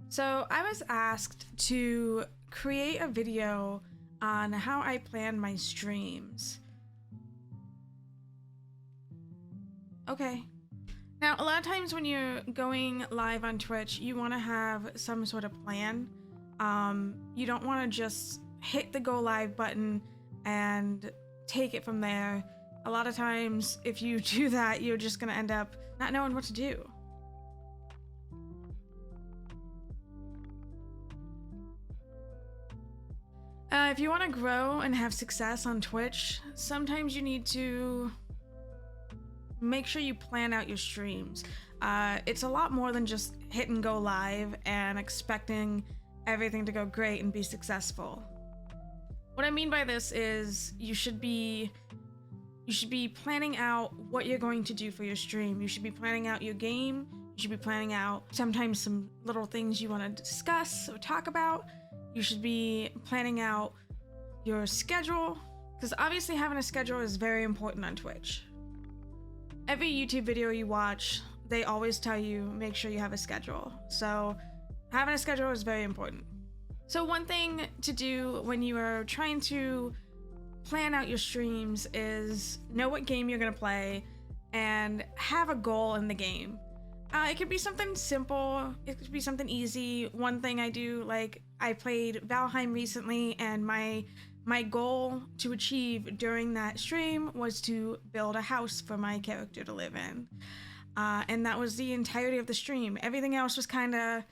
So I was asked to create a video on how I plan my streams. Okay. Now, a lot of times when you're going live on Twitch, you want to have some sort of plan. You don't want to just hit the go live button and take it from there. A lot of times, if you do that, you're just going to end up not knowing what to do. If you want to grow and have success on Twitch, sometimes you need to make sure you plan out your streams. It's a lot more than just hit and go live and expecting everything to go great and be successful. What I mean by this is you should be planning out what you're going to do for your stream. You should be planning out your game. You should be planning out sometimes some little things you want to discuss or talk about. You should be planning out your schedule, because obviously having a schedule is very important on Twitch. Every YouTube video you watch, they always tell you make sure you have a schedule. So having a schedule is very important. So one thing to do when you are trying to plan out your streams is know what game you're gonna play and have a goal in the game. It could be something simple, it could be something easy. One thing I do, like I played Valheim recently, and my goal to achieve during that stream was to build a house for my character to live in. And that was the entirety of the stream. Everything else was kind of,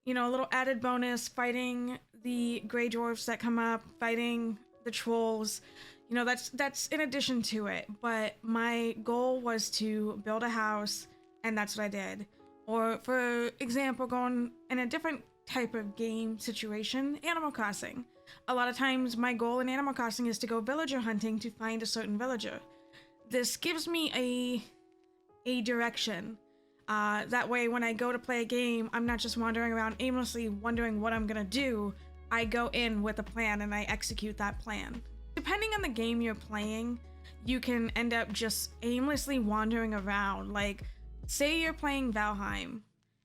a little added bonus, fighting the gray dwarfs that come up, fighting the trolls. That's in addition to it. But my goal was to build a house, and that's what I did. Or for example, going in a different type of game situation, Animal Crossing. A lot of times my goal in Animal Crossing is to go villager hunting to find a certain villager. This gives me a direction. That way when I go to play a game, I'm not just wandering around aimlessly wondering what I'm gonna do. I go in with a plan and I execute that plan. Depending on the game you're playing, you can end up just aimlessly wandering around. Like, say you're playing Valheim,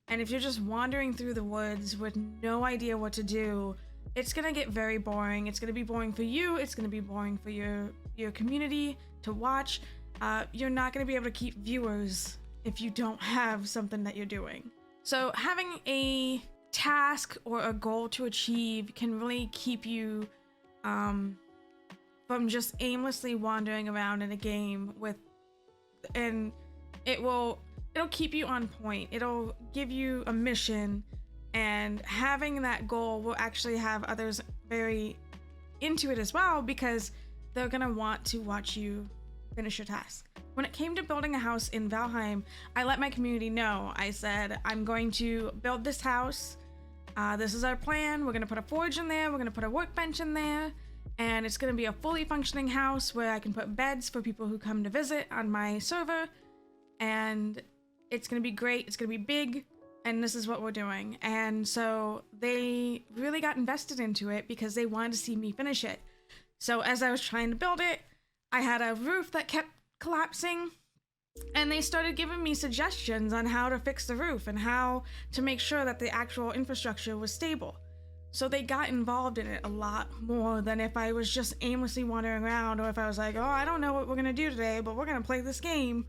and if you're just wandering through the woods with no idea what to do, it's gonna get very boring. It's gonna be boring for you. It's gonna be boring for your community to watch. You're not gonna be able to keep viewers if you don't have something that you're doing. So having a task or a goal to achieve can really keep you from just aimlessly wandering around in a game and it'll keep you on point. It'll give you a mission, and having that goal will actually have others very into it as well, because they're gonna want to watch you finish your task. When it came to building a house in Valheim, I let my community know. I said, I'm going to build this house. This is our plan. We're gonna put a forge in there. We're gonna put a workbench in there. And it's gonna be a fully functioning house where I can put beds for people who come to visit on my server. And it's gonna be great. It's gonna be big. And this is what we're doing. And so they really got invested into it because they wanted to see me finish it. So as I was trying to build it, I had a roof that kept collapsing, and they started giving me suggestions on how to fix the roof and how to make sure that the actual infrastructure was stable. So they got involved in it a lot more than if I was just aimlessly wandering around, or if I was like, oh, I don't know what we're gonna do today, but we're gonna play this game.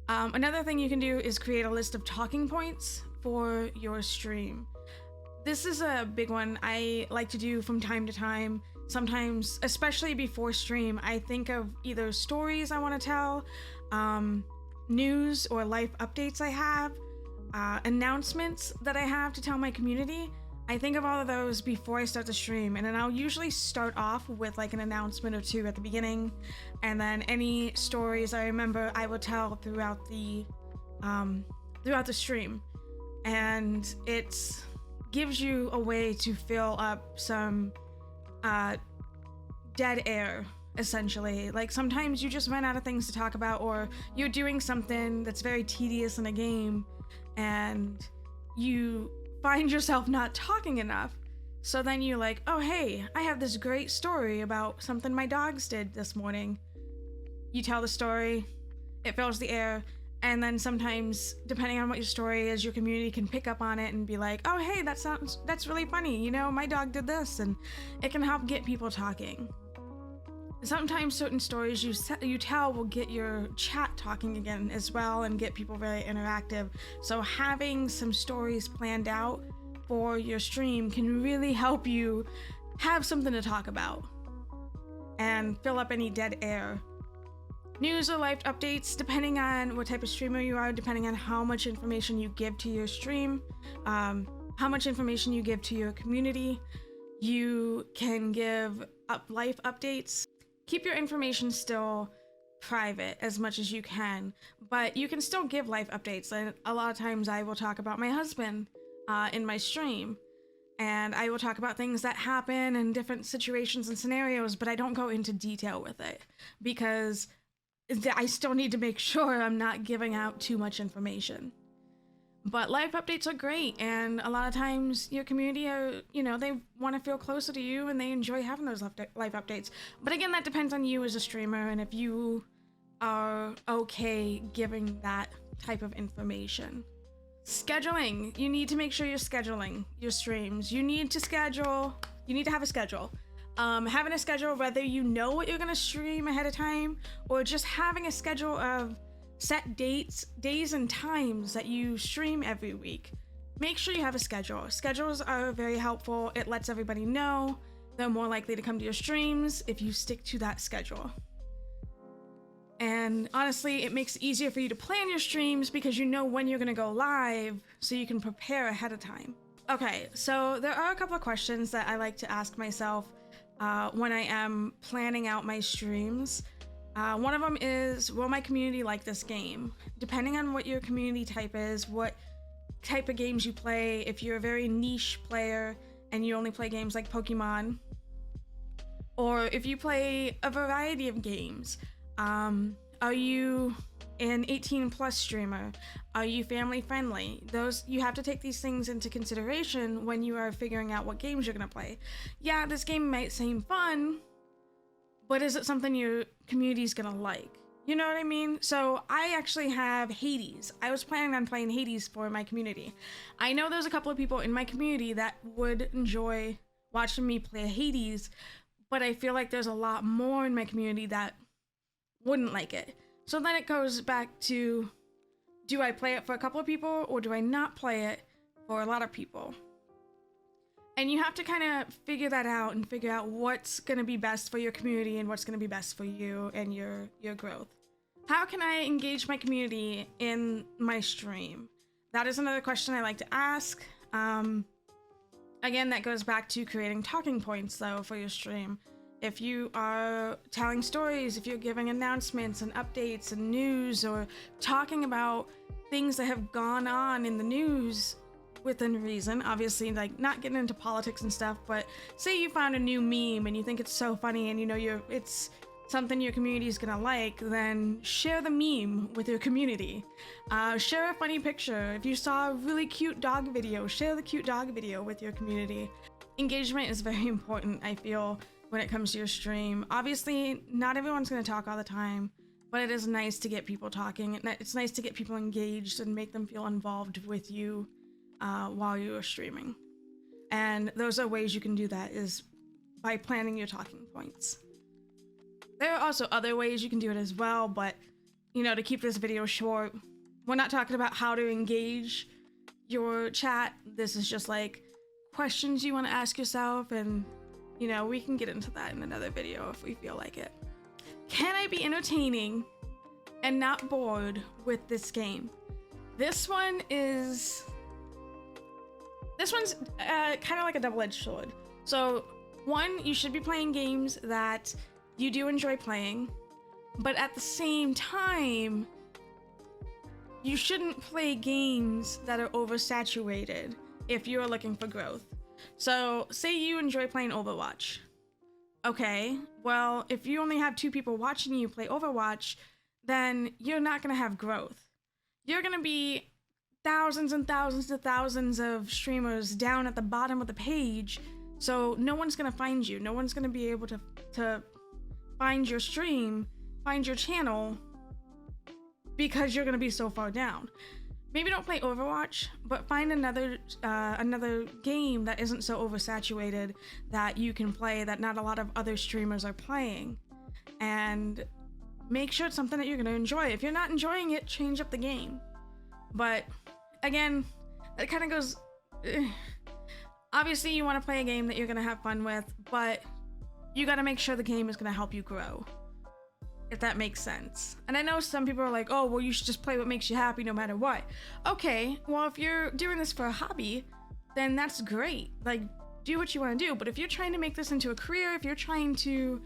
Another thing you can do is create a list of talking points for your stream. This is a big one I like to do from time to time. Sometimes, especially before stream, I think of either stories I want to tell, news or life updates I have, announcements that I have to tell my community. I think of all of those before I start the stream, and then I'll usually start off with like an announcement or two at the beginning, and then any stories I remember I will tell throughout the stream. And it gives you a way to fill up some dead air, essentially. Like sometimes you just run out of things to talk about, or you're doing something that's very tedious in a game and you find yourself not talking enough. So then you're like, oh hey, I have this great story about something my dogs did this morning. You tell the story, it fills the air, And then sometimes, depending on what your story is, your community can pick up on it and be like, oh, hey, that's really funny. You know, my dog did this, and it can help get people talking. Sometimes certain stories you tell will get your chat talking again as well and get people very interactive. So having some stories planned out for your stream can really help you have something to talk about and fill up any dead air. News or live updates, depending on what type of streamer you are, depending on how much information you give to your stream, how much information you give to your community, you can give up life updates. Keep your information still private as much as you can, but you can still give life updates. And a lot of times I will talk about my husband in my stream, and I will talk about things that happen in different situations and scenarios, but I don't go into detail with it because I still need to make sure I'm not giving out too much information. But live updates are great, and a lot of times your community are, you know, they want to feel closer to you and they enjoy having those live updates. But again, that depends on you as a streamer and if you are okay giving that type of information. Scheduling. You need to make sure you're scheduling your streams. You need to have a schedule. Having a schedule, whether you know what you're gonna stream ahead of time or just having a schedule of set days and times that you stream every week. Make sure you have a schedule. Schedules are very helpful. It lets everybody know. They're more likely to come to your streams if you stick to that schedule. And honestly, it makes it easier for you to plan your streams because you know when you're gonna go live, so you can prepare ahead of time. Okay, so there are a couple of questions that I like to ask myself when I am planning out my streams. One of them is, will my community like this game? Depending on what your community type is, what type of games you play, if you're a very niche player and you only play games like Pokemon, or if you play a variety of games, are you an 18 plus streamer? Are you family friendly? You have to take these things into consideration when you are figuring out what games you're gonna play. Yeah, this game might seem fun, but is it something your community's gonna like? You know what I mean? So I actually have Hades. I was planning on playing Hades for my community. I know there's a couple of people in my community that would enjoy watching me play Hades, but I feel like there's a lot more in my community that wouldn't like it. So then it goes back to, do I play it for a couple of people or do I not play it for a lot of people? And you have to kind of figure that out and figure out what's going to be best for your community and what's going to be best for you and your growth. How can I engage my community in my stream? That is another question I like to ask. Again, that goes back to creating talking points though for your stream. If you are telling stories, if you're giving announcements and updates and news, or talking about things that have gone on in the news within reason, obviously, like not getting into politics and stuff, but say you found a new meme and you think it's so funny and you know it's something your community is gonna like, then share the meme with your community. Share a funny picture. If you saw a really cute dog video, share the cute dog video with your community. Engagement is very important, I feel, when it comes to your stream. Obviously, not everyone's gonna talk all the time, but it is nice to get people talking. It's nice to get people engaged and make them feel involved with you while you are streaming. And those are ways you can do that, is by planning your talking points. There are also other ways you can do it as well, but you know, to keep this video short, we're not talking about how to engage your chat. This is just like questions you want to ask yourself, and you know, we can get into that in another video if we feel like it. Can I be entertaining and not bored with this game? This one's kind of like a double-edged sword. So one, you should be playing games that you do enjoy playing, but at the same time, you shouldn't play games that are oversaturated if you're looking for growth. So say you enjoy playing Overwatch. Okay, well, if you only have 2 people watching you play Overwatch, then you're not gonna have growth. You're gonna be thousands and thousands and thousands of streamers down at the bottom of the page, so no one's gonna find you. No one's gonna be able to find your stream, find your channel, because you're gonna be so far down. Maybe don't play Overwatch, but find another game that isn't so oversaturated that you can play, that not a lot of other streamers are playing, and make sure it's something that you're gonna enjoy. If you're not enjoying it, change up the game. But again, that kind of goes. Obviously, you want to play a game that you're gonna have fun with, but you gotta make sure the game is gonna help you grow, if that makes sense. And I know some people are like, oh, well, you should just play what makes you happy no matter what. Okay, well, if you're doing this for a hobby, then that's great. Like, do what you want to do. But if you're trying to make this into a career, if you're trying to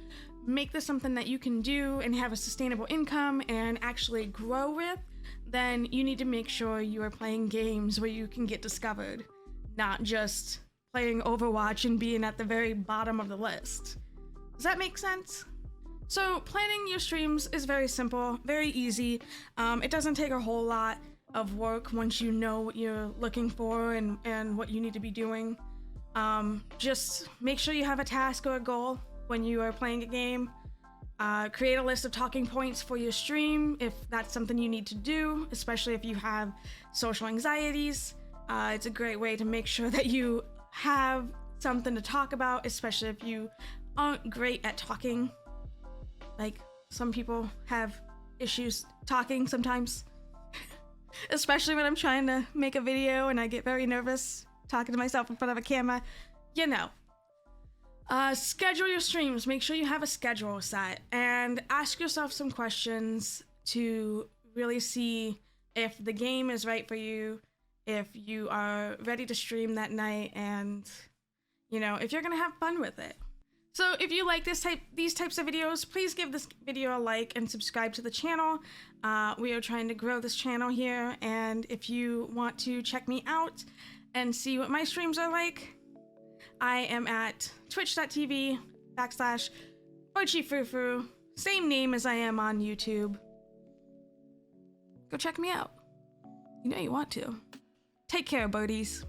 make this something that you can do and have a sustainable income and actually grow with, then you need to make sure you are playing games where you can get discovered, not just playing Overwatch and being at the very bottom of the list. Does that make sense? So planning your streams is very simple, very easy. It doesn't take a whole lot of work once you know what you're looking for and what you need to be doing. Just make sure you have a task or a goal when you are playing a game. Create a list of talking points for your stream if that's something you need to do, especially if you have social anxieties. It's a great way to make sure that you have something to talk about, especially if you aren't great at talking. Like, some people have issues talking sometimes, especially when I'm trying to make a video and I get very nervous talking to myself in front of a camera. You know. Schedule your streams. Make sure you have a schedule set and ask yourself some questions to really see if the game is right for you, if you are ready to stream that night, and, you know, if you're gonna have fun with it. So if you like these types of videos, please give this video a like and subscribe to the channel. We are trying to grow this channel here, and if you want to check me out and see what my streams are like, I am at twitch.tv/FochiFruFru, same name as I am on YouTube. Go check me out. You know you want to. Take care, birdies.